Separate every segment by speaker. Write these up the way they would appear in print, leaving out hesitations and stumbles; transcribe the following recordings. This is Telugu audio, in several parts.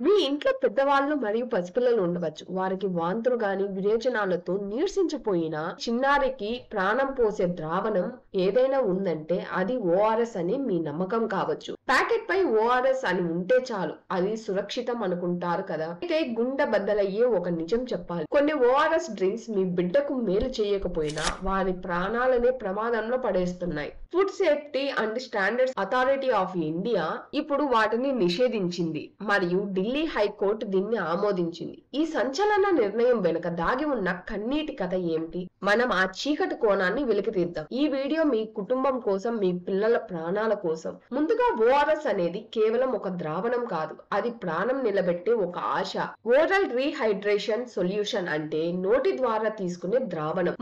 Speaker 1: మీ ఇంట్లో పెద్దవాళ్ళు మరియు పసిపిల్లలు ఉండవచ్చు. వారికి వాంతులు గాని, విరేచనాలతో నీరసించిపోయిన చిన్నారికి ప్రాణం పోసే ద్రావణం ఏదైనా ఉందంటే అది ఓఆర్ఎస్ అని మీ నమ్మకం కావచ్చు. ప్యాకెట్ పై ఓఆర్ఎస్ అని ఉంటే చాలు అది సురక్షితం అనుకుంటారు కదా. అయితే గుండె బద్దలయ్యే ఒక నిజం చెప్పాలి. కొన్ని ఓఆర్ఎస్ డ్రింక్స్ మీ బిడ్డకు మేలు చేయకపోయినా వారి ప్రాణాలనే ప్రమాదంలో పడేస్తున్నాయి. Food safety and standards authority of India ఇప్పుడు వాటిని నిషేధించింది మరియు ఢిల్లీ హైకోర్టు దీన్ని ఆమోదించింది. ఈ సంచలన నిర్ణయం వెనుక దాగి ఉన్న కన్నీటి కథ ఏమిటి? మనం ఆ చీకటి కోణాన్ని వెలికితీద్దాం. ఈ వీడియో మీ కుటుంబం కోసం, మీ పిల్లల ప్రాణాల కోసం. ముందుగా ఓఆర్ఎస్ అనేది కేవలం ఒక ద్రావణం కాదు, అది ప్రాణం నిలబెట్టే ఒక ఆశ. ఓరల్ రీహైడ్రేషన్ సొల్యూషన్ అంటే నోటి ద్వారా తీసుకునే ద్రావణం.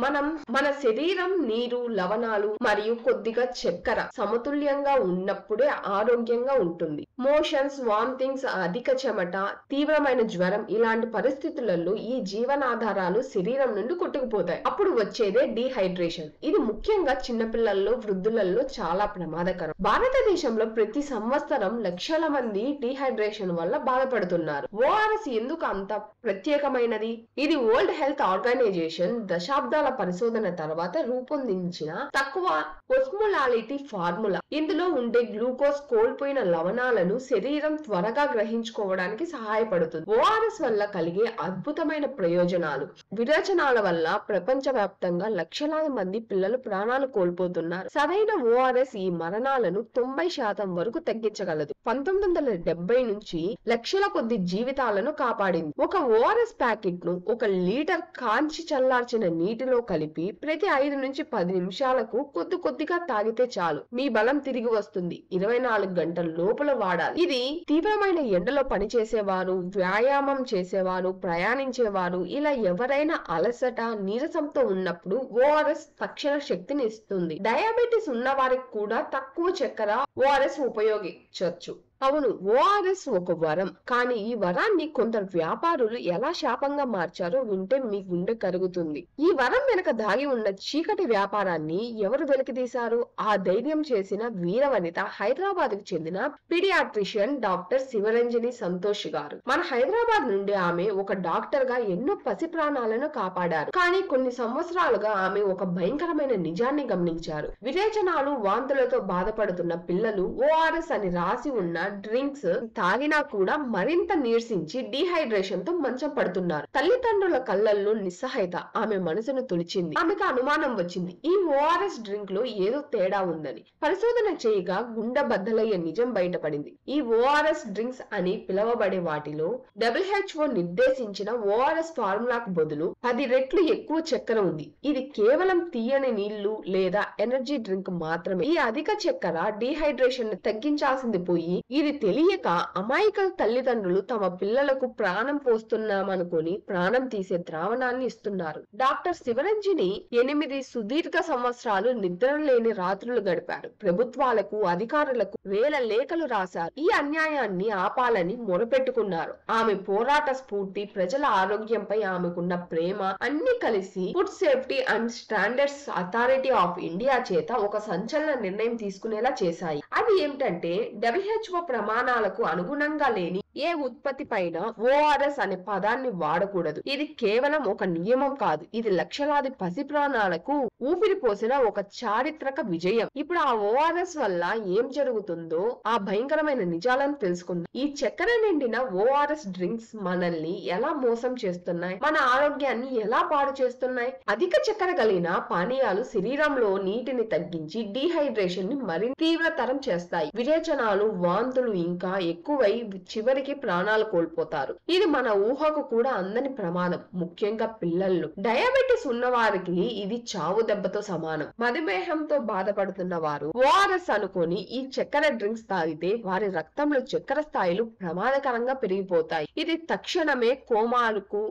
Speaker 1: మన శరీరం నీరు, లవణాలు మరియు కొద్దిగా చక్కెర సమతుల్యంగా ఉన్నప్పుడే ఆరోగ్యంగా ఉంటుంది. మోషన్స్, వామిటింగ్స్, అధిక చెమట, తీవ్రమైన జ్వరం ఇలాంటి పరిస్థితులలో ఈ జీవనాధారాలు శరీరం నుండి కొట్టుకుపోతాయి. అప్పుడు వచ్చేదే డీహైడ్రేషన్. ఇది ముఖ్యంగా చిన్నపిల్లల్లో, వృద్ధులలో చాలా ప్రమాదకరం. భారతదేశంలో ప్రతి సంవత్సరం లక్షల మంది డీహైడ్రేషన్ వల్ల బాధపడుతున్నారు. ఓఆర్ఎస్ ఎందుకు అంత ప్రత్యేకమైనది? ఇది వరల్డ్ హెల్త్ ఆర్గనైజేషన్ దశాబ్దాల పరిశోధన తర్వాత రూపొందించిన తక్కువ ఒస్మోలాలిటీ ఫార్ములా. ఇందులో ఉండే గ్లూకోజ్ కోల్పోయిన లవణాలను శరీరం త్వరగా గ్రహించుకోవడానికి సహాయపడుతుంది. ఓఆర్ఎస్ వల్ల కలిగే అద్భుతమైన ప్రయోజనాలు. విరేచనాల వల్ల ప్రపంచవ్యాప్తంగా లక్షలాది మంది పిల్లలు ప్రాణాలు కోల్పోతున్నారు. సరైన ఓఆర్ఎస్ ఈ మరణాలను 90% వరకు తగ్గించగలదు. 1970 నుంచి లక్షల కొద్ది జీవితాలను కాపాడింది. ఒక ఓఆర్ఎస్ ప్యాకెట్ ను 1 లీటర్ కాంచి చల్లార్చిన నీటిలో కలిపి ప్రతి 5 నుంచి 10 నిమిషాలకు కొద్దిగా తాగితే చాలు మీ బలం తిరిగి వస్తుంది. 24 గంటల లోపల వాడాలి. ఇది తీవ్రమైన ఎండలో పనిచేసేవారు, వ్యాయామం చేసేవారు, ప్రయాణించేవారు ఇలా ఎవరైనా అలసట, నీరసంతో ఉన్నప్పుడు ఓఆర్ఎస్ తక్షణ శక్తిని ఇస్తుంది. డయాబెటిస్ ఉన్న వారికి కూడా తక్కువ చక్కెర ఓఆర్ఎస్ ఉపయోగించవచ్చు. అవును, ఓఆర్ఎస్ ఒక వరం. కానీ ఈ వరాన్ని కొందరు వ్యాపారులు ఎలా శాపంగా మార్చారో వింటే మీ గుండె కరుగుతుంది. ఈ వరం వెనక దాగి ఉన్న చీకటి వ్యాపారాన్ని ఎవరు వెలికితీశారు? ఆ ధైర్యం చేసిన వీరవనిత హైదరాబాద్ కు చెందిన పీడియాట్రిషియన్ డాక్టర్ శివరంజని సంతోష్ గారు. మన హైదరాబాద్ నుండి ఆమె ఒక డాక్టర్ గా ఎన్నో పసి ప్రాణాలను కాపాడారు. కానీ కొన్ని సంవత్సరాలుగా ఆమె ఒక భయంకరమైన నిజాన్ని గమనించారు. విరేచనాలు, వాంతులతో బాధపడుతున్న పిల్లలు ఓఆర్ఎస్ అని రాసి ఉన్న డ్రింక్స్ తాగినా కూడా మరింత నీరసించి డీహైడ్రేషన్ తో మంచం పడుతున్నారు. తల్లిదండ్రుల కళ్ళల్లో నిస్సహాయత ఆమె మనసును తొలిచింది. ఆమెకు అనుమానం వచ్చింది, ఈ ఓఆర్ఎస్ డ్రింక్ లో ఏదో తేడా ఉందని. పరిశోధన చేయగా గుండె బద్దలయ్యే నిజం బయటపడింది. ఈ ఓఆర్ఎస్ డ్రింక్స్ అని పిలువబడే వాటిలో WHO నిర్దేశించిన ఓఆర్ఎస్ ఫార్ములాకు బదులు 10 రెట్లు ఎక్కువ చక్కెర ఉంది. ఇది కేవలం తీయని నీళ్లు లేదా ఎనర్జీ డ్రింక్ మాత్రమే. ఈ అధిక చక్కెర డీహైడ్రేషన్ ని తగ్గించాల్సింది పోయి ఇది తెలియక అమాయక తల్లిదండ్రులు తమ పిల్లలకు ప్రాణం పోస్తున్నామనుకుని ప్రాణం తీసే ద్రావణాన్ని ఇస్తున్నారు. డాక్టర్ శివరంజని 8 సుదీర్ఘ సంవత్సరాలు నిద్రలేని రాత్రులు గడిపారు. ప్రభుత్వాలకు, అధికారులకు వేల లేఖలు రాశారు. ఈ అన్యాయాన్ని ఆపాలని మొరపెట్టుకున్నారు. ఆమె పోరాట స్ఫూర్తి, ప్రజల ఆరోగ్యంపై ఆమెకున్న ప్రేమ అన్ని కలిసి food safety and standards authority of India చేత ఒక సంచలన నిర్ణయం తీసుకునేలా చేశాయి. అది ఏమిటంటే WHO ప్రమాణాలకు అనుగుణంగా లేని ఏ ఉత్పత్తి పైన ఓఆర్ఎస్ అనే పదాన్ని వాడకూడదు. ఇది కేవలం ఒక నియమం కాదు, ఇది లక్షలాది పసి ప్రాణాలకు ఊపిరి పోసిన ఒక చారిత్రక విజయం. ఇప్పుడు ఆ ఓఆర్ఎస్ వల్ల ఏం జరుగుతుందో ఆ భయంకరమైన నిజాలను తెలుసుకుందాం. ఈ చక్కెర నిండిన ఓఆర్ఎస్ డ్రింక్స్ మనల్ని ఎలా మోసం చేస్తున్నాయి, మన ఆరోగ్యాన్ని ఎలా పాడు చేస్తున్నాయి? అధిక చక్కెర కలిగిన పానీయాలు శరీరంలో నీటిని తగ్గించి డీహైడ్రేషన్ ని మరింత తీవ్రతరం చేస్తాయి. విరేచనాలు, వాంతులు ఇంకా ఎక్కువై చివరికి ప్రాణాలు కోల్పోతారు. ఇది మన ఊహకు కూడా అందని ప్రమాదం, ముఖ్యంగా పిల్లల్లో. డయాబెటిస్ ఉన్న వారికి ఇది చావు దెబ్బతో సమానం. మధుమేహంతో బాధపడుతున్న వారు ఓఆర్ఎస్ అనుకొని ఈ చక్కెర డ్రింక్స్ తాగితే వారి రక్తంలో చక్కెర స్థాయిలు ప్రమాదకరంగా పెరిగిపోతాయి. ఇది తక్షణమే కోమాలకు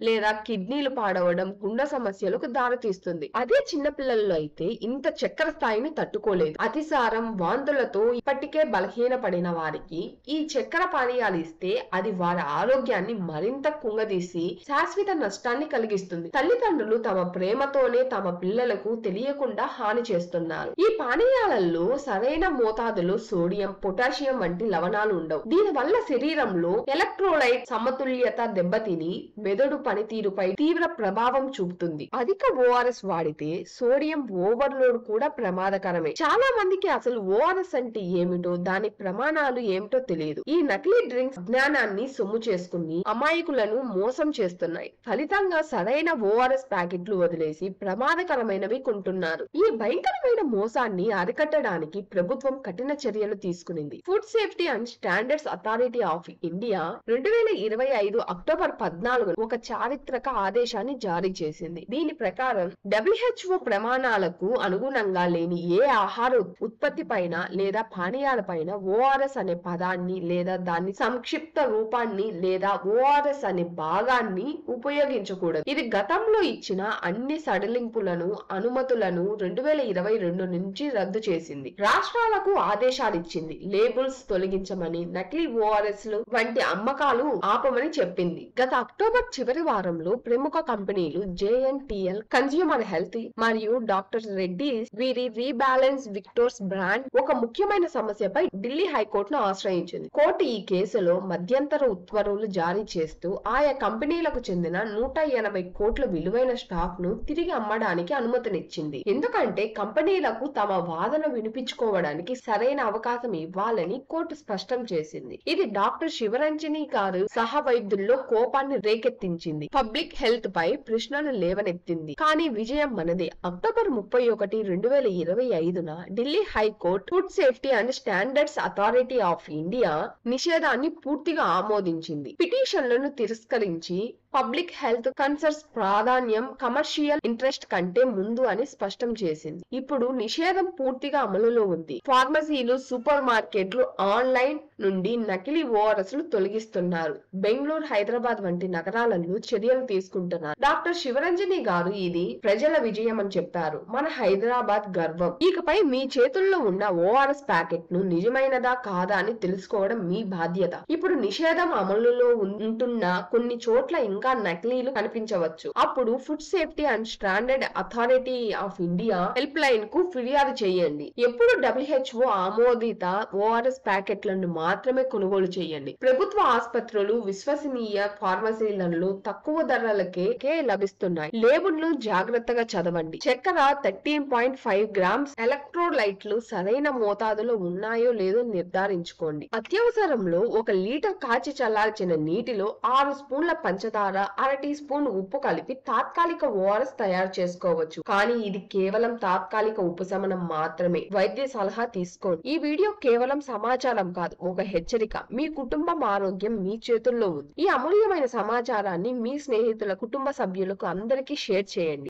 Speaker 1: లేదా కిడ్నీలు పాడవడం, గుండె సమస్యలకు దారితీస్తుంది. అదే చిన్నపిల్లల్లో అయితే ఇంత చక్కెర స్థాయిని తట్టుకోలేదు. అతిసారం, వాంతులతో ఇప్పటికే బలహీనపడిన వారికి ఈ చక్కెర పానీయాలు ఇస్తే అది వారి ఆరోగ్యాన్ని మరింత కుంగదీసి శాశ్వత నష్టాన్ని కలిగిస్తుంది. తల్లిదండ్రులు తమ ప్రేమతోనే తమ పిల్లలకు తెలియకుండా హాని చేస్తున్నారు. ఈ పానీయాలలో సరైన మోతాదులో సోడియం, పొటాషియం వంటి లవణాలు ఉండవు. దీని వల్ల శరీరంలో ఎలక్ట్రోలైట్ సమతుల్యత దెబ్బతిని మెదడు పనితీరుపై తీవ్ర ప్రభావం చూపుతుంది. అధిక ఓఆర్ఎస్ వాడితే సోడియం ఓవర్లోడ్ కూడా ప్రమాదకరమే. చాలా మందికి అసలు ఓఆర్ఎస్ అంటే ఏమిటో, దాని ప్రమాణాలు ఏమిటో తెలియదు. ఈ నకిలీ డ్రింక్స్ జ్ఞానాన్ని సొమ్ము చేసుకుని అమాయకులను మోసం చేస్తున్నాయి. ఫలితంగా సరైన ఓఆర్ఎస్ ప్యాకెట్లు వదిలేసి ప్రమాదకరమైనవి కొంటున్నారు. ఈ భయంకరమైన మోసాన్ని అరికట్టడానికి ప్రభుత్వం కఠిన చర్యలు తీసుకునింది. Food safety and standards authority of India 2025 October 14 ఒక చారిత్రక ఆదేశాన్ని జారీ చేసింది. దీని ప్రకారం WHO ప్రమాణాలకు అనుగుణంగా లేని ఏ ఆహార ఉత్పత్తి పైన లేదా పానీయాల పైన ఓఆర్ఎస్ అనే పదాన్ని లేదా దాని సంక్షిప్త రూపాన్ని లేదా ఓఆర్ఎస్ అనే భాగాన్ని ఉపయోగించకూడదు. ఇది గతంలో ఇచ్చిన అన్ని సడలింపులను అనుమతులను 2022 నుంచి రద్దు చేసింది. రాష్ట్రాలకు ఆదేశాలు ఇచ్చింది. లేబుల్స్ తొలగించమని, నకిలీ ఓఆర్ఎస్ లు వంటి అమ్మకాలు ఆపమని చెప్పింది. గత అక్టోబర్ చివరి వారంలో ప్రముఖ కంపెనీలు JNTL, కన్స్యూమర్ హెల్త్ మరియు డాక్టర్ రెడ్డీస్ వీరి రీబ్యాలెన్స్ విక్టోర్స్ బ్రాండ్ ఒక ముఖ్యమైన సమస్యపై ఢిల్లీ హైకోర్టును ఆశ్రయించింది. కోర్టు ఈ కేసులో మధ్యంతర ఉత్తర్వులు జారీ చేస్తూ ఆయా కంపెనీలకు చెందిన 180 కోట్ల విలువైన స్టాక్ ను తిరిగి అమ్మడానికి అనుమతినిచ్చింది. ఎందుకంటే కంపెనీలకు తమ వాదన వినిపించుకోవడానికి సరైన అవకాశం ఇవ్వాలని కోర్టు స్పష్టం చేసింది. ఇది డాక్టర్ శివరంజని గారు సహా వైద్యుల్లో కోపాన్ని రేకెత్తించింది. పబ్లిక్ హెల్త్ పై ప్రశ్నలు లేవనెత్తింది. కానీ విజయం మనదే. అక్టోబర్ 31, 2025న Delhi high court food safety and standards authority of India నిషేధాన్ని పూర్తిగా ఆమోదించింది. పిటిషన్లను తిరస్కరించి పబ్లిక్ హెల్త్ కన్సర్న్స్ ప్రాధాన్యం కమర్షియల్ ఇంట్రెస్ట్ కంటే ముందు అని స్పష్టం చేసింది. ఇప్పుడు నిషేధం పూర్తిగా అమలులో ఉంది. ఫార్మసీలు, సూపర్ మార్కెట్లు ఆన్లైన్ నుండి నకిలీ ఓఆర్ఎస్ లు తొలగిస్తున్నారు. బెంగళూరు, హైదరాబాద్ వంటి నగరాలలో చర్యలు తీసుకుంటున్నారు. డాక్టర్ శివరంజని గారు ఇది ప్రజల విజయం అని చెప్పారు. మన హైదరాబాద్ గర్వం. ఇకపై మీ చేతుల్లో ఉన్న ఓఆర్ఎస్ ప్యాకెట్ ను నిజమైనదా కాదా అని తెలుసుకోవడం మీ బాధ్యత. ఇప్పుడు నిషేధం అమలులో ఉంటున్న కొన్ని చోట్ల ఇంకా నకిలీలు కనిపించవచ్చు. అప్పుడు food safety and standard authority of India help line కు ఫిర్యాదు చేయండి. ఎప్పుడు WHO ఆమోదిత ఓఆర్ఎస్ ప్యాకెట్లను మాత్రమే కొనుగోలు చేయండి. ప్రభుత్వ ఆసుపత్రులు, విశ్వసనీయ ఫార్మసీలలో తక్కువ ధరలకే లభిస్తున్నాయి. లేబుల్ను జాగ్రత్తగా చదవండి. చక్కెర 13.5 గ్రామ్స్, ఎలక్ట్రోలైట్లు సరైన మోతాదులో ఉన్నాయో లేదో నిర్ధారించుకోండి. అత్యవసరంలో 1 లీటర్ కాచి చల్లార్చిన నీటిలో 6 స్పూన్ల పంచదార, 1/2 టీ స్పూన్ ఉప్పు కలిపి తాత్కాలిక ఓఆర్ఎస్ తయారు చేసుకోవచ్చు. కానీ ఇది కేవలం తాత్కాలిక ఉపశమనం మాత్రమే. వైద్య సలహా తీసుకోండి. ఈ వీడియో కేవలం సమాచారం కాదు, ఒక హెచ్చరిక. మీ కుటుంబం ఆరోగ్యం మీ చేతుల్లో ఉంది. ఈ అమూల్యమైన సమాచారాన్ని మీ స్నేహితుల, కుటుంబ సభ్యులకు అందరికీ షేర్ చేయండి.